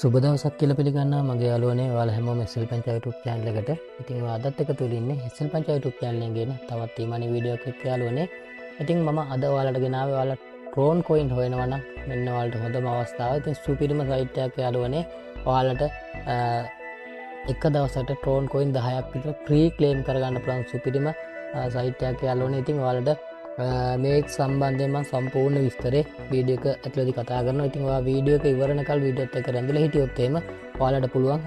සුබ දවසක් කියලා පිළිගන්නවා මගේ යාළුවනේ ඔයාලා හැමෝම SL Pancha YouTube channel එකට. ඉතින් අදත් එකතු වෙලා ඉන්නේ SL Pancha YouTube channel එකෙන් ගෙන තවත් emoney වීඩියෝ එකක් යාළුවනේ. ඉතින් මම අද ඔයාලට ගෙනාවේ ඔයාලා Tron coin හොයනවා නම් මෙන්න ඔයාලට හොඳම අවස්ථාව. ඉතින් සුපිරිම site එකක් යාළුවනේ. ඔයාලට එක දවසකට Tron coin 10ක් විතර free claim කරගන්න පුළුවන් සුපිරිම site එකක් යාළුවනේ. ඉතින් ඔයාලට මේක සම්බන්ධයෙන් මම සම්පූර්ණ විස්තරේ වීඩියෝ එක ඇතුළතදී කතා කරනවා. ඉතින් ඔයා වීඩියෝ එක ඉවරනකල් වීඩියෝත් එක්ක රැඳිලා හිටියොත් එහෙම ඔයාලට පුළුවන්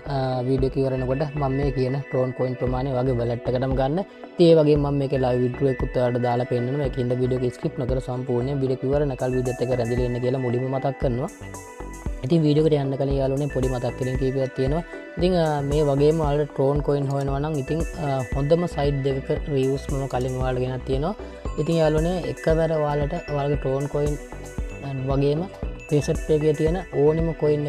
වීඩියෝ එක ඉවරනකොට මම මේ කියන Tron coin ප්‍රමාණය ඔයාගේ wallet එකටම ගන්න. ඉතින් ඒ වගේම මම මේකේ live withdraw එකකුත් ඔයාලට දාලා පෙන්නනවා. ඒකින්ද වීඩියෝ එක skip නොකර සම්පූර්ණයෙන් වීඩියෝ එක ඉවරනකල් වීඩියෝත් එක්ක රැඳිලා ඉන්න කියලා මුලින්ම මතක් කරනවා. ඉතින් වීඩියෝ එකට යන්න කලින් යාළුවනේ පොඩි මතක් කිරීම කීපයක් තියෙනවා. ඉතින් මේ වගේම ඔයාලට Tron coin හොයනවා නම් ඉතින් හොඳම site දෙකක reviews මම කලින් ඔයාලට ගෙනත් තියෙනවා. ඉතින් යාළුවනේ එකවර ඔයාලට ඔයාලගේ Tron coin වගේම Faucet එකේ තියෙන ඕනෙම coin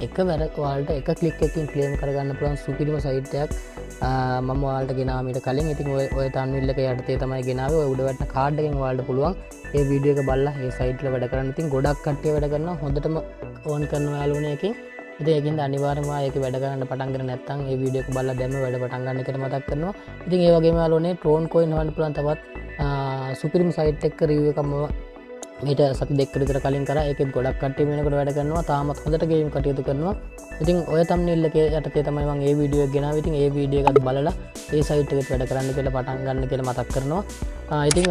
එකවර ඔයාලට එක click එකකින් claim කරගන්න පුළුවන් සුපිරිම site එකක් මම ඔයාලට ගෙනාවා මීට කලින්. ඉතින් ඔය thumbnail එක යටතේ තමයි ගෙනාවේ. ඔය උඩ වැටෙන card එකෙන් ඔයාලට පුළුවන් මේ වීඩියෝ එක බලලා මේ site එක වැඩ කරන්න. ඉතින් ගොඩක් කට්ටිය වැඩ කරනවා හොඳටම ඕන් කරනවා යාළුවනේ එකකින්. ඉතින් ඒකින්ද අනිවාර්යයෙන්ම ඒක වැඩ කරන්න පටන් ගන්න නැත්නම් මේ වීඩියෝ එක බලලා දැම්ම වැඩ පටන් ගන්න එකට මතක් කරනවා. ඉතින් ඒ වගේම යාළුවනේ Tron coin හොයන්න පුළුවන් තවත් සුපිරිම site එක review එකක් මම මීට සති දෙකකට විතර කලින් කරා. ඒකෙත් ගොඩක් කට්ටිය වෙනකොට වැඩ කරනවා. තාමත් හොඳට ගේම් කටයුතු කරනවා. ඉතින් ඔය thumbnail එකේ යටතේ තමයි මම මේ වීඩියෝ එක ගෙනාවේ. ඉතින් මේ වීඩියෝ එකත් බලලා මේ site එකෙත් වැඩ කරන්න කියලා පටන් ගන්න කියලා මතක් කරනවා. ඉතින්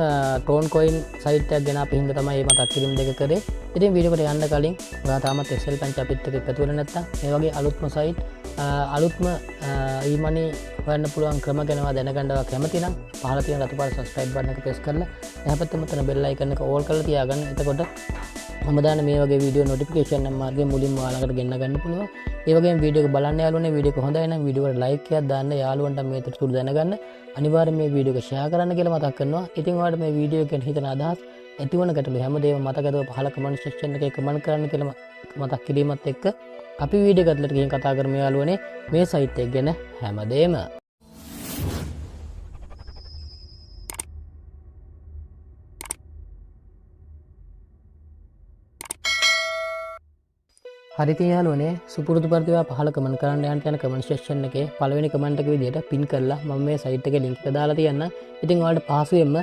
Tron coin site එකක් ගෙනාපු හින්දා තමයි මේ මතක් කිරීම දෙක කරේ. ඉතින් වීඩියෝ එකට යන්න කලින් ඔයා තාමත් SL Pancha App එකත් එකතු වෙලා නැත්නම් මේ වගේ අලුත්ම site අලුත්ම emoney හොයන්න පුළුවන් ක්‍රම ගැන දැනගන්න ඔයා කැමති නම් පහළ තියෙන රතු පාට subscribe button එක press කරලා එහා පැත්තේ මතන bell icon එක all කරලා තියාගන්න. එතකොට මම දාන මේ වගේ වීඩියෝ notification නම් මාර්ගයෙන් මුලින්ම ඔයාලකට ගෙන්න ගන්න පුළුවන්. ඒ වගේම වීඩියෝ එක බලන්න යාළුවනේ වීඩියෝ එක හොඳයි නම් වීඩියෝ එකට like එකක් දාන්න යාළුවන්ට මේ තොරතුරු දැනගන්න. අනිවාර්යයෙන් මේ වීඩියෝ එක share කරන්න කියලා මතක් කරනවා. ඉතින් ඔයාලට මේ වීඩියෝ එක ගැන හිතන අදහස් ඇතිවන ගැටලු හැමදේම මතකදව පහළ comment section එකේ comment කරන්න කියලා මතක් කිරීමත් එක්ක අපි වීඩියෝ එකකට ගිහින් කතා කරමු යාළුවනේ මේ site එක ගැන හැමදේම. හරි ඉතින් යාළුවනේ සුපුරුදු පරිදි ඔයා පහළ කමෙන්ට් කරන්න යන කමෙන්ට් සෙක්ෂන් එකේ පළවෙනි කමෙන්ට් එක විදිහට පින් කරලා මම මේ site එකේ link එක දාලා තියන්නම්. ඉතින් ඔයාලට පහසුවෙන්ම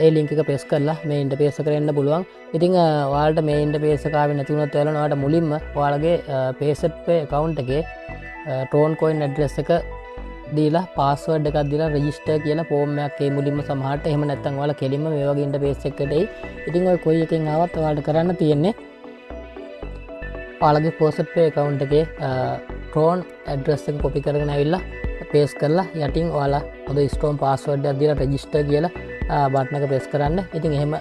ඒ link එක press කරලා මේ interface එකට එන්න පුළුවන්. ඉතින් ඔයාලට මේ interface එක ආවේ නැති වුණොත් ඔයාලට මුලින්ම ඔයාලගේ Faucet Pay account එකේ Tron coin address එක දීලා password එකක් දීලා register කියලා form එකක් ඒ මුලින්ම සමහරට එහෙම නැත්නම් ඔයාලා කෙලින්ම මේ වගේ interface එකකට එයි. ඉතින් ඔය කොයි එකෙන් ආවත් ඔයාලට කරන්න තියෙන්නේ ඔයාලගේ Faucet Pay account එකේ Tron address එක copy කරගෙන ඇවිල්ලා paste කරලා යටින් ඔයාලා හොඳ strong password එකක් දීලා register කියලා බටන් එක press කරන්න. ඉතින් එහෙම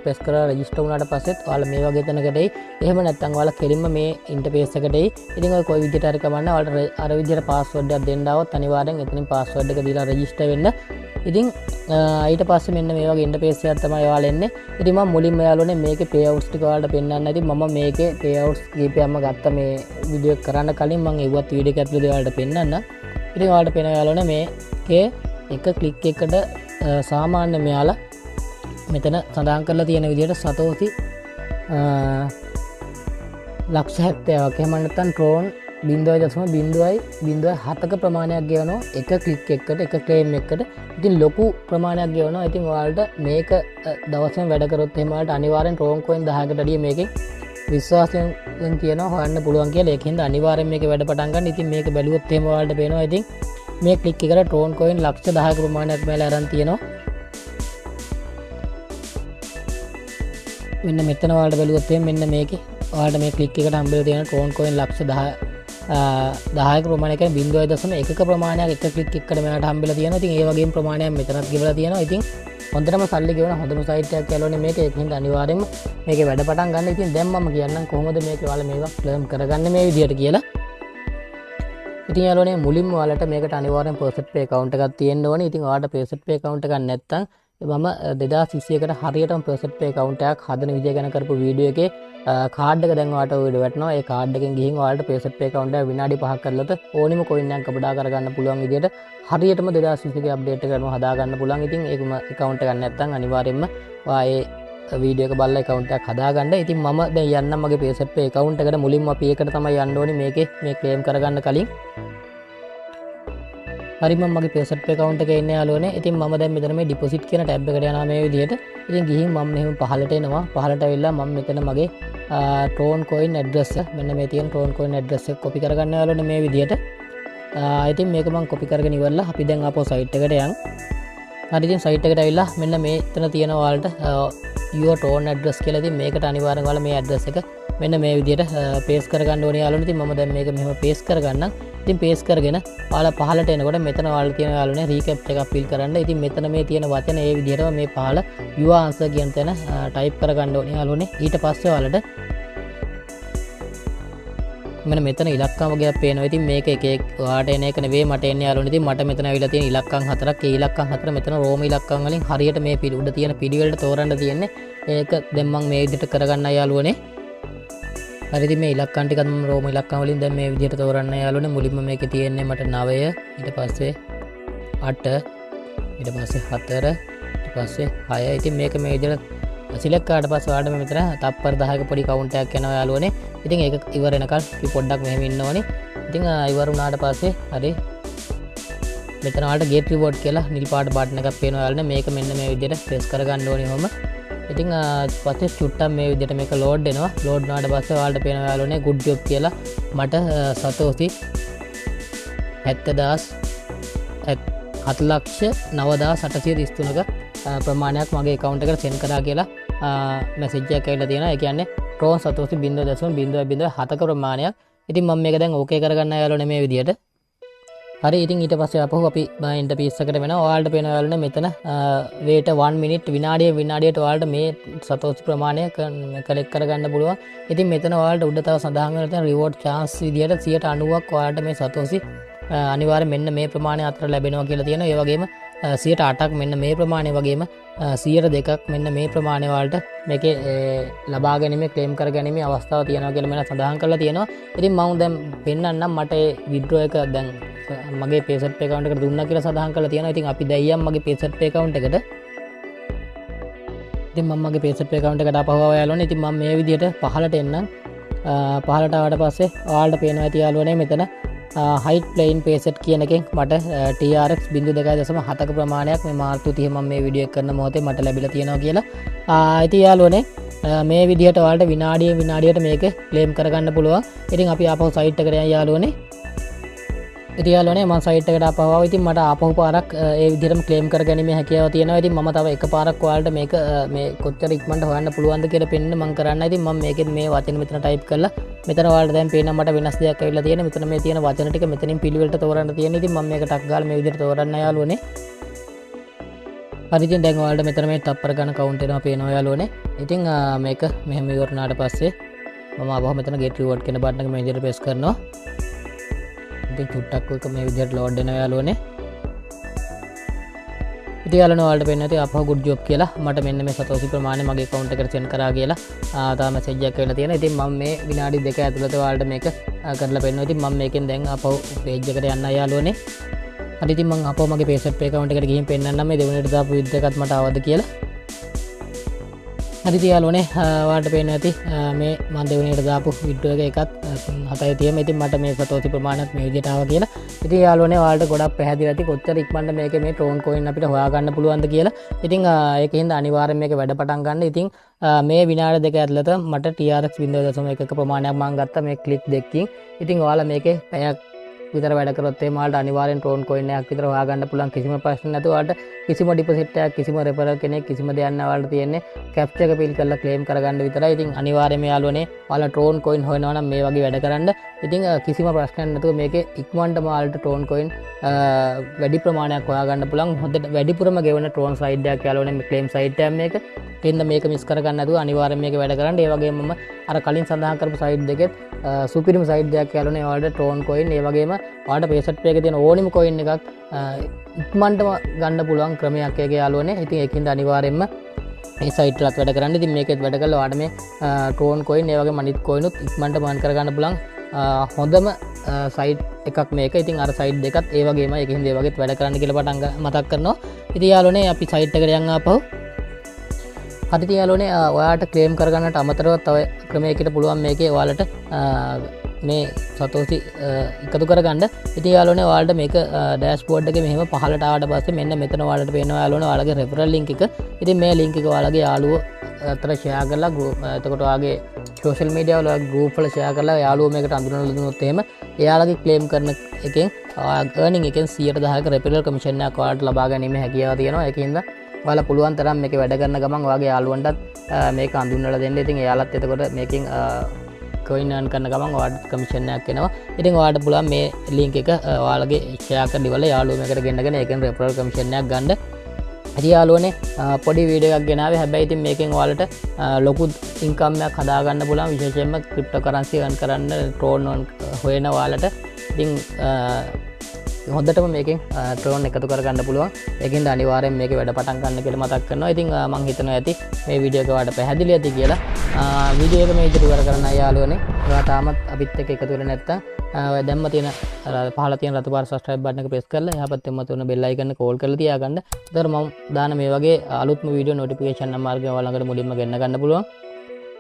press කරලා register වුණාට පස්සෙත් ඔයාලා මේ වගේ තැනකට එයි. එහෙම නැත්නම් ඔයාලා කෙලින්ම මේ interface එකට එයි. ඉතින් ඔය කොයි විදිහට හරි කමන්න ඔයාලට අර විදිහට password එකක් දෙන්න આવොත් අනිවාර්යෙන් එතනින් password එක දීලා register වෙන්න. ඉතින් ඊට පස්සේ මෙන්න මේ වගේ interface එකක් තමයි ඔයාලා එන්නේ. ඉතින් මම මුලින්ම යාළුවනේ මේකේ payouts ටික ඔයාලට පෙන්නන්න. ඉතින් මම මේකේ payouts කීපයක්ම ගත්ත මේ වීඩියෝ එක කරන්න කලින් මම ඒවත් වීඩියෝ එක ඇතුළේ ඔයාලට පෙන්නන්න. ඉතින් ඔයාලට පේනවා යාළුවනේ මේකේ එක ක්ලික් එකකට සාමාන්‍ය මෙයාලා මෙතන සඳහන් කරලා තියෙන විදිහට සතෝසි ලක්ෂ 70ක් එහෙම නැත්නම් Tron 0.007ක ප්‍රමාණයක් ගෙවනවා එක ක්ලික් එකකට එක ක්ලේම් එකකට. ඉතින් ලොකු ප්‍රමාණයක් ගෙවනවා. ඉතින් ඔයාලට මේක දවසෙන් වැඩ කරොත් එහෙම ඔයාලට අනිවාර්යෙන් Tron coin 10කට වැඩිය මේකෙන් විශ්වාසයෙන් කියනවා හොයන්න පුළුවන් කියලා. ඒකින්ද අනිවාර්යෙන් මේක වැඩ පටන් ගන්න. ඉතින් මේක බැලුවොත් එහෙම ඔයාලට පේනවා. ඉතින් මේ ක්ලික් එකට Tron coin ලක්ෂ 10ක ප්‍රමාණයක් මේලා අරන් තියෙනවා. මෙන්න මෙතන ඔයාලට බැලුවොත් එහෙම මෙන්න මේකේ ඔයාලට මේ ක්ලික් එකට හම්බෙලා තියෙන Tron coin ලක්ෂ 10ක ප්‍රමාණයක් කියන්නේ 0.1ක ප්‍රමාණයක් එක ක්ලික් එකකට මෙයාට හම්බෙලා තියෙනවා. ඉතින් ඒ වගේම ප්‍රමාණයක් මෙතනත් ගෙවලා තියෙනවා. ඉතින් හොඳටම සල්ලි ගෙවන හොඳම site එකක් යාළුවනේ මේක. ඒකින්ද අනිවාර්යයෙන්ම මේකේ වැඩ පටන් ගන්න. ඉතින් දැන් මම කියන්නම් කොහොමද මේක ඔයාලා මේවා claim කරගන්නේ මේ විදිහට කියලා. ඉතින් යාළුවනේ මුලින්ම ඔයාලට මේකට අනිවාර්යෙන් Faucet Pay account එකක් තියෙන්න ඕනේ. ඉතින් ඔයාලට Faucet Pay account එකක් නැත්නම් මම 2021කට හරියටම Faucet Pay account එකක් හදන විදිය ගැන කරපු වීඩියෝ එකේ කාඩ් එක දැන් ඔයාලට ඔය වැටෙනවා. ඒ කාඩ් එකෙන් ගිහින් ඔයාලට Faucet Pay account එක විනාඩි 5ක් කරලත් ඕනිම coin එකක් කපඩා කරගන්න පුළුවන් විදියට හරියටම 2021 අප්ඩේට් එක කරනවා හදා ගන්න පුළුවන්. ඉතින් ඒකම account එකක් නැත්නම් අනිවාර්යයෙන්ම ඔයා ඒ වීඩියෝ එක බලලා account එකක් හදාගන්න. ඉතින් මම දැන් යන්නම් මගේ Faucet Pay account එකට. මුලින්ම අපි ඒකට තමයි යන්න ඕනේ මේකේ මේ claim කරගන්න කලින්. හරි මම මගේ Faucet Pay account එකේ ඉන්නේ යාළුවනේ. ඉතින් මම දැන් මෙතන මේ deposit කියන tab එකට යනවා මේ විදිහට. ඉතින් ගිහින් මම මෙහෙම පහළට එනවා. පහළට ඇවිල්ලා මම මෙතන මගේ Tron coin address මෙන්න මේ තියෙන Tron coin address එක copy කරගන්න යාළුවනේ මේ විදිහට. ඉතින් මේක මම copy කරගෙන ඉවරලා අපි දැන් ආපහු site එකට යන්. හරි ඉතින් site එකට ඇවිල්ලා මෙන්න මෙතන තියෙන ඔයාලට your Tron address කියලා. ඉතින් මේකට අනිවාර්යෙන් ඔයාලා මේ address එක මෙන්න මේ විදිහට paste කරගන්න ඕනේ යාළුවනේ. ඉතින් මම දැන් මේක මෙහෙම paste කරගන්නම්. ඉතින් paste කරගෙන ඔයාලා පහළට එනකොට මෙතන ඔයාලා තියෙන යාළුවනේ recap එකක් fill කරන්න. ඉතින් මෙතන මේ තියෙන වචන ඒ විදිහටම මේ පහළ your answer කියන තැන type කරගන්න ඕනේ යාළුවනේ. ඊට පස්සේ ඔයාලට මෙතන ඉලක්කම් වගේක් පේනවා. ඉතින් මේක එක එක ඔයාලට එන එක නෙවෙයි මට එන්නේ යාළුවනේ. ඉතින් මට මෙතන ඇවිල්ලා තියෙන ඉලක්කම් හතරක්. ඒ ඉලක්කම් හතර මෙතන රෝම ඉලක්කම් වලින් හරියට මේ උඩ තියෙන පිළිවෙලට තෝරන්න තියෙන්නේ. ඒක දැන් මම මේ විදිහට කරගන්න යාළුවනේ. හරි ඉතින් මේ ඉලක්කම් ටිකත් මම රෝම ඉලක්කම් වලින් දැන් මේ විදිහට තෝරන්න යාළුවනේ. මුලින්ම මේකේ තියෙන්නේ මට 9 ඊට පස්සේ 8 ඊට පස්සේ 4 ඊට පස්සේ 6. ඉතින් මේක මේ විදිහට සිලෙක්ට් කරාට පස්සේ ඔයාලට මෙතන තප්පර 10ක පොඩි කවුන්ට් එකක් යනවා යාළුවනේ. ඉතින් ඒක ඉවර වෙනකන් අපි පොඩ්ඩක් මෙහෙම ඉන්න ඕනේ. ඉතින් ඉවර වුණාට පස්සේ හරි මෙතන ඔයාලට get reward කියලා නිල් පාට බටන් එකක් පේනවා යාළුවනේ. මේක මෙන්න මේ විදිහට press කරගන්න ඕනේ ඔහම. ඉතින් පස්සේ චුට්ටක් මේ විදිහට මේක load වෙනවා. load වුණාට පස්සේ ඔයාලට පේනවා යාළුවනේ good job කියලා. මට සතෝසි 7,9,833ක ප්‍රමාණයක් මගේ account එකට send කරා කියලා message එකක් ඇවිල්ලා තියෙනවා. ඒ කියන්නේ Tron සතෝසි 0.007ක ප්‍රමාණයක්. ඉතින් මම මේක දැන් okay කරගන්න යාළුවනේ මේ විදිහට. හරි ඉතින් ඊට පස්සේ ආපහු අපි interface එකට වෙනවා. ඔයාලට පේනවා යාළුවනේ මෙතන wait 1 minute විනාඩියට ඔයාලට මේ සතෝසි ප්‍රමාණය collect කරගන්න පුළුවන්. ඉතින් මෙතන ඔයාලට උඩ තව සඳහන් කරලා තියෙන reward chance විදිහට 90%ක් ඔයාලට මේ සතෝසි අනිවාර්යෙන් මෙන්න මේ ප්‍රමාණය අතර ලැබෙනවා කියලා තියෙනවා. ඒ වගේම 8%ක් මෙන්න මේ ප්‍රමාණය වගේම 2%ක් මෙන්න මේ ප්‍රමාණය වලට මේකේ ලබා ගැනීමේ ක්ලේම් කර ගැනීමේ අවස්ථාව තියෙනවා කියලා මම සඳහන් කරලා තියෙනවා. ඉතින් මම දැන් පෙන්නන්නම් මට ඒ විඩ්‍රෝ එක දැන් මගේ Faucet Pay account එකට දුන්නා කියලා සඳහන් කරලා තියෙනවා. ඉතින් අපි දැන් යම් මගේ Faucet Pay account එකට. ඉතින් මම මගේ Faucet Pay account එකට ආපහු ආවා යාළුවනේ. ඉතින් මම මේ විදිහට පහළට එන්නම්. පහළට ආවට පස්සේ ඔයාලට පේනවා ඇති යාළුවනේ මෙතන height plane Faucet කියන එකෙන් මට TRX 0.7ක ප්‍රමාණයක් මේ මාර්තු 30 මම මේ වීඩියෝ එක කරන මොහොතේ මට ලැබිලා තියෙනවා කියලා. ඉතින් යාළුවනේ මේ විදිහට ඔයාලට විනාඩියට මේක claim කරගන්න පුළුවන්. ඉතින් අපි ආපහු site එකට යන් යාළුවනේ. ඉතින් යාළුවනේ මම site එකට ආපහු ආවා. ඉතින් මට ආපහු පාරක් ඒ විදිහටම claim කරගැනීමේ හැකියාව තියෙනවා. ඉතින් මම තව එක පාරක් ඔයාලට මේක මේ කොච්චර ඉක්මනට හොයන්න පුළුවන්ද කියලා පෙන්නන්න මම කරන්න. ඉතින් මම මේකෙන් මේ වචන මෙතන type කරලා මෙතන ඔයාලට දැන් පේනවා මට වෙනස් දෙයක් ඇවිල්ලා තියෙන. මෙතන මේ තියෙන වචන ටික මෙතනින් පිළිවෙලට තෝරන්න තියෙන. ඉතින් මම මේක ටක් ගාලා මේ විදිහට තෝරන්න යාළුවනේ. හරි ඉතින් දැන් ඔයාලට මෙතන මේ තප්පර ගන්න කවුන්ට් එනවා පේනවා යාළුවනේ. ඉතින් මේක මෙහෙම ඉවර වුණාට පස්සේ මම ආවම මෙතන get reward කියන බටන් එක මේ විදිහට press කරනවා. ඉතින් චුට්ටක් එක මේ විදිහට load වෙනවා යාළුවනේ. ඉතින් යාළුවනේ ඔයාලට පේන්නේ නැති ආපහු good job කියලා මට මෙන්න මේ සතෝසි ප්‍රමාණය මගේ account එකට send කරා කියලා තාම message එකක් ඇවිල්ලා තියෙනවා. ඉතින් මම මේ විනාඩි 2 ඇතුළත ඔයාලට මේක කරලා පෙන්නනවා. ඉතින් මම මේකෙන් දැන් ආපහු page එකට යන්න යාළුවනේ. හරි ඉතින් මම ආපහු මගේ Faucet Pay account එකට ගිහින් පෙන්නන්නම් මේ දෙවෙනිට දාපු විද්ද එකත් මට ආවද කියලා. හරි ඉතින් යාළුවනේ ඔයාලට පේන්නේ නැති මේ මම දෙවෙනිට දාපු විඩ්‍රෝ එකත් 7යි තියෙන්නේ. ඉතින් මට මේ සතෝසි ප්‍රමාණයත් මේ විදිහට ආවා කියලා. ඉතින් යාළුවනේ ඔයාලට ගොඩක් පැහැදිලි ඇති කොච්චර ඉක්මනට මේකේ මේ Tron coin අපිට හොයාගන්න පුළුවන්ද කියලා. ඉතින් ඒකින්ද අනිවාර්යෙන් මේක වැඩ පටන් ගන්න. ඉතින් මේ විනාඩි 2 ඇතුළත මට TRX 0.1ක ප්‍රමාණයක් මම ගත්තා මේ ක්ලික් දෙකකින්. ඉතින් ඔයාලා මේකේ පැයක් විතර වැඩ කරොත් එහම ඔයාලට අනිවාර්යෙන් Tron coin එකක් විතර හොයාගන්න පුළුවන්. කිසිම ප්‍රශ්න නැතුව ඔයාලට කිසිම ඩිපොසිට් එකක් කිසිම රෙෆරල් කෙනෙක් කිසිම දෙයක් නැහැ. ඔයාලට තියෙන්නේ capture එක fill කරලා claim කරගන්න විතරයි. ඉතින් අනිවාර්යයෙන්ම යාළුවනේ ඔයාලා Tron coin හොයනවා නම් මේ වගේ වැඩ කරන්න. ඉතින් කිසිම ප්‍රශ්නයක් නැතුව මේකේ ඉක්මනටම ඔයාලට Tron coin වැඩි ප්‍රමාණයක් හොයාගන්න පුළුවන්. හොඳට වැඩිපුරම ගෙවන Tron site එකක් යාළුවනේ මේ claim site එක මේක. එන්න මේක මිස් කරගන්න නැතුව අනිවාර්යයෙන් මේක වැඩ කරන්න. ඒ වගේම මම අර කලින් සඳහන් කරපු site දෙකෙත් සුපිරිම site එකක් යාළුවනේ ඔයාලට Tron coin ඒ වගේම ඔයාලට Faucet Pay එකේ තියෙන ඕනිම coin එකක් ඉක්මනටම ගන්න පුළුවන් ක්‍රමයක් එක යාළුවනේ. ඉතින් ඒකින්ද අනිවාර්යයෙන්ම මේ site එකත් වැඩ කරන්න. ඉතින් මේකෙත් වැඩ කරලා ඔයාලට මේ Tron coin ඒ වගේ අනිත් coin උත් ඉක්මනට earn කරගන්න පුළුවන් හොඳම site එකක් මේක. ඉතින් අර site දෙකත් ඒ වගේම ඒකින්ද ඒ වගේත් වැඩ කරන්න කියලා මතක් කරනවා. ඉතින් යාළුවනේ අපි site එකට යන් ආපහු හරි ඉතින් යාළුවනේ ඔයාලට ක්ලේම් කරගන්නට අමතරව තව ක්‍රමයකට පුළුවන් මේකේ ඔයාලට මේ සතෝසි එකතු කරගන්න. ඉතින් යාළුවනේ ඔයාලට මේක ඩෑෂ්බෝඩ් එකේ මෙහෙම පහළට ආවට පස්සේ මෙන්න මෙතන ඔයාලට පේනවා යාළුවනේ ඔයාලගේ රෙෆරල් ලින්ක් එක. ඉතින් මේ ලින්ක් එක ඔයාලගේ යාළුවෝ අතර ෂෙයා කරලා එතකොට ඔයාගේ සෝෂල් මීඩියා වල ගෲප් වල ෂෙයා කරලා යාළුවෝ මේකට අඳුනලා දුන්නොත් එහෙම එයාලගේ ක්ලේම් කරන එකෙන් earning එකෙන් 110ක රෙෆරල් කමිෂන් එකක් ඔයාලට ලබා ගැනීම හැකියාව තියෙනවා. ඒකින්ද ඔයාලා පුළුවන් තරම් මේක වැඩ කරන ගමන් ඔයාගේ යාළුවන්ටත් මේක අඳුන්වලා දෙන්න. ඉතින් එයාලත් එතකොට මේකෙන් coin earn කරන ගමන් ඔයාලට කමිෂන් එකක් එනවා. ඉතින් ඔයාලට පුළුවන් මේ link එක ඔයාලගේ ෂෙයා කරලා ඉවරලා යාළුවෝ මේකට ගෙන්නගෙන ඒකෙන් රෙෆරල් කමිෂන් එකක් ගන්න. ඉතින් යාළුවනේ පොඩි වීඩියෝ එකක් ගෙනාවේ. හැබැයි ඉතින් මේකෙන් ඔයාලට ලොකු ඉන්කම් එකක් හදා ගන්න පුළුවන්. විශේෂයෙන්ම ක්‍රිප්ටෝ කරන්සි earn කරන්න Tron හොයන ඔයාලට ඉතින් හොඳටම මේකෙන් Tron එකතු කරගන්න පුළුවන්. ඒකින්ද අනිවාර්යෙන් මේකේ වැඩ පටන් ගන්න කියලා මතක් කරනවා. ඉතින් මම හිතනවා ඇති මේ වීඩියෝ එක ඔයාලට පැහැදිලි ඇති කියලා. වීඩියෝ එක මේ විදිහට ඉවර කරන්න යාළුවනේ. ඔයා තාමත් අපිත් එක්ක එකතු වෙලා නැත්නම් දැම්ම තියෙන පහළ තියෙන රතු පාර subscribe button එක press කරලා එහා පැත්තෙන් මතුවෙන bell icon එක call කරලා තියාගන්න. ඒතර මම දාන මේ වගේ අලුත්ම වීඩියෝ notification නම් මාර්ගයෙන් ඔයාලා ළඟට මුලින්ම ගෙන්න ගන්න පුළුවන්.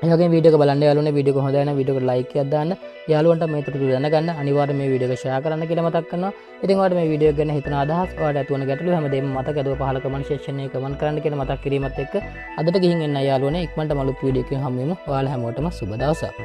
ඒ වගේම වීඩියෝ එක බලන්න යාළුවනේ වීඩියෝ එක හොඳයි නම් වීඩියෝ එකට like එකක් දාන්න. යාළුවන්ට මේ තුරු දැනගන්න අනිවාර්යයෙන් මේ වීඩියෝ එක share කරන්න කියලා මතක් කරනවා. ඉතින් ඔයාලට මේ වීඩියෝ එක ගැන හිතන අදහස් ඔයාලට ඇති වුණ ගැටලු හැමදේම මතක ඇදුව පහළ comment section එකේ comment කරන්න කියලා මතක් කිරීමත් එක්ක අදට ගිහින් එන්න යාළුවනේ ඉක්මනට මලුත් වීඩියෝ එකකින් හමු වෙමු. ඔයාලා හැමෝටම සුබ දවසක්.